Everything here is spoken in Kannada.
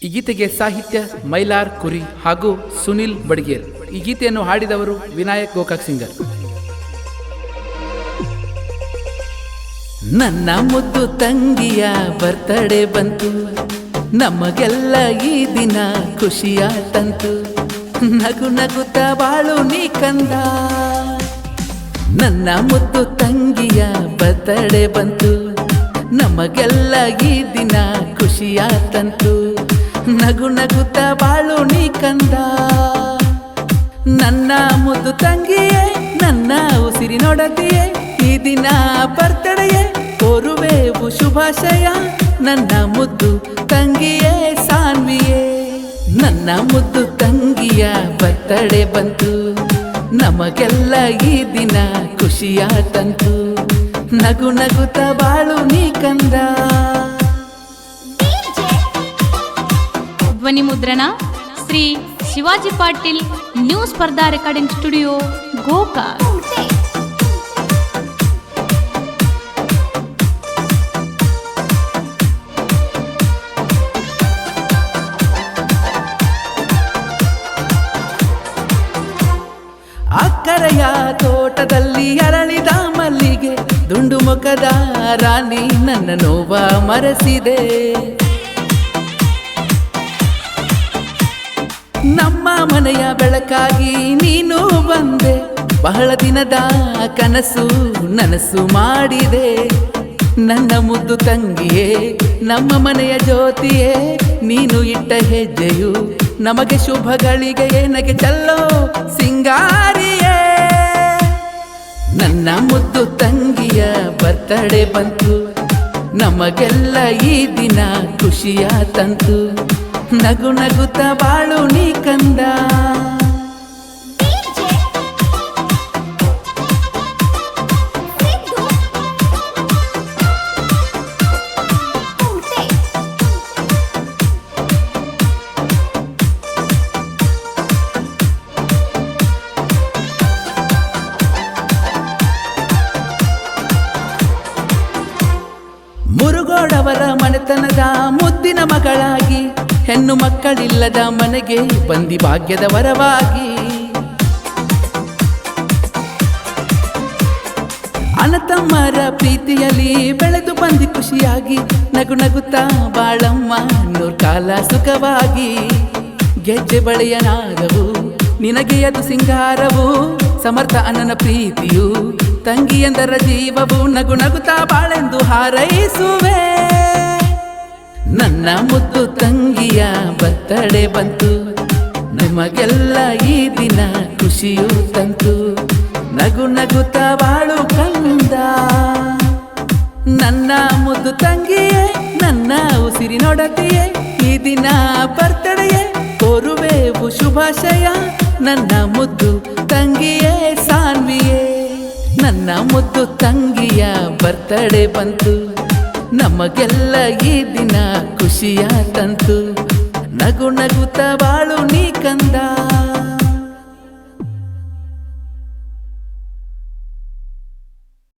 ಈ ಗೀತೆಗೆ ಸಾಹಿತ್ಯ ಮೈಲಾರ್ ಕುರಿ ಹಾಗೂ ಸುನಿಲ್ ಬಡಿಗೇರ್. ಈ ಗೀತೆಯನ್ನು ಹಾಡಿದವರು ವಿನಾಯಕ್ ಗೋಕಾಕ್ ಸಿಂಗರ್. ನನ್ನ ಮುದ್ದು ತಂಗಿಯ ಬರ್ತಡೇ ಬಂತು, ನಮಗೆಲ್ಲ ಈ ದಿನ ಖುಷಿಯ ತಂತು, ನಗು ನಗುತ್ತ ಬಾಳು ನೀ ಕಂದ. ನನ್ನ ಮುದ್ದು ತಂಗಿಯ ಬರ್ತಡೇ ಬಂತು, ನಮಗೆಲ್ಲ ಈ ದಿನ ಖುಷಿಯ ತಂತು, ನಗು ನಗುತ್ತ ಬಾಳು ನೀ ಕಂದ. ನನ್ನ ಮುದ್ದು ತಂಗಿಯೇ, ನನ್ನ ಉಸಿರಿನೊಡತಿಯೇ, ಈ ದಿನ ಬರ್ತಡೆಯೇ ಕೋರುವೆವು ಶುಭಾಶಯ. ನನ್ನ ಮುದ್ದು ತಂಗಿಯೇ ಸಾನ್ವಿಯೇ, ನನ್ನ ಮುದ್ದು ತಂಗಿಯ ಬರ್ತಡೆ ಬಂತು, ನಮಗೆಲ್ಲ ಈ ದಿನ ಖುಷಿಯ ತಂತು, ನಗು ನಗುತ್ತ ಬಾಳು ನೀ ಕಂದ. ಧ್ವನಿ ಮುದ್ರಣ ಶ್ರೀ ಶಿವಾಜಿ ಪಾಟೀಲ್, ನ್ಯೂ ಸ್ಪರ್ಧಾ ರೆಕಾರ್ಡಿಂಗ್ ಸ್ಟುಡಿಯೋ, ಗೋಕಾಕ್. ಅಕ್ಕರೆಯ ತೋಟದಲ್ಲಿ ಅರಳಿದ ಮಲ್ಲಿಗೆ, ದುಂಡು ಮುಖದ ರಾಣಿ ನನ್ನ ನೋವ ಮರೆಸಿದೆ. ನಮ್ಮ ಮನೆಯ ಬೆಳಕಾಗಿ ನೀನು ಬಂದೆ, ಬಹಳ ದಿನದ ಕನಸು ನನಸು ಮಾಡಿದೆ. ನನ್ನ ಮುದ್ದು ತಂಗಿಯೇ, ನಮ್ಮ ಮನೆಯ ಜ್ಯೋತಿಯೇ, ನೀನು ಇಟ್ಟ ಹೆಜ್ಜೆಯು ನಮಗೆ ಶುಭಗಳಿಗೆ ನಗೆ ಚಲ್ಲೋ ಸಿಂಗಾರಿಯೇ. ನನ್ನ ಮುದ್ದು ತಂಗಿಯ ಬರ್ತಡೆ ಬಂತು, ನಮಗೆಲ್ಲ ಈ ದಿನ ಖುಷಿಯ ತಂತು, ನಗು ನಗುತ್ತ ಬಾಳು ನೀ ಕಂದ. ಮುರುಗೋಡವರ ಮನೆತನದ ಮುದ್ದಿನ ಮಗಳಾಗಿ, ಹೆಣ್ಣು ಮಕ್ಕಳಿಲ್ಲದ ಮನೆಗೆ ಬಂದಿ ಭಾಗ್ಯದ ವರವಾಗಿ. ಅಣ್ಣತಮ್ಮರ ಪ್ರೀತಿಯಲ್ಲಿ ಬೆಳೆದು ಬಂದಿ ಖುಷಿಯಾಗಿ, ನಗು ನಗುತ್ತಾ ಬಾಳಮ್ಮ ನೂರ್ಕಾಲ ಸುಖವಾಗಿ. ಗೆಜ್ಜೆ ಬಳೆಯ ನಾದವು ನಿನಗೆ ಅದು ಸಿಂಗಾರವು, ಸಮರ್ಥ ಅಣ್ಣನ ಪ್ರೀತಿಯು ತಂಗಿಯಂದರ ಜೀವವು, ನಗು ನಗುತ್ತಾ ಬಾಳೆಂದು ಹಾರೈಸುವೆ. ನನ್ನ ಮುದ್ದು ತಂಗಿಯ ಬರ್ತಡೆ ಬಂತು, ನಮಗೆಲ್ಲ ಈ ದಿನ ಖುಷಿಯು ತಂತು, ನಗು ನಗುತ್ತ ಬಾಳು ಕಂದ. ನನ್ನ ಮುದ್ದು ತಂಗಿಯೇ, ನನ್ನ ಉಸಿರಿನೊಡತಿಯೇ, ಈ ದಿನ ಬರ್ತಡೆಯೇ ಕೋರುವೆವು ಶುಭಾಶಯ. ನನ್ನ ಮುದ್ದು ತಂಗಿಯೇ ಸಾನ್ವಿಯೇ, ನನ್ನ ಮುದ್ದು ತಂಗಿಯ ಬರ್ತಡೆ ಬಂತು, ನಮಗೆಲ್ಲ ಈ ದಿನ ಖುಷಿಯ ತಂತು, ನಗು ನಗುತ್ತ ಬಾಳು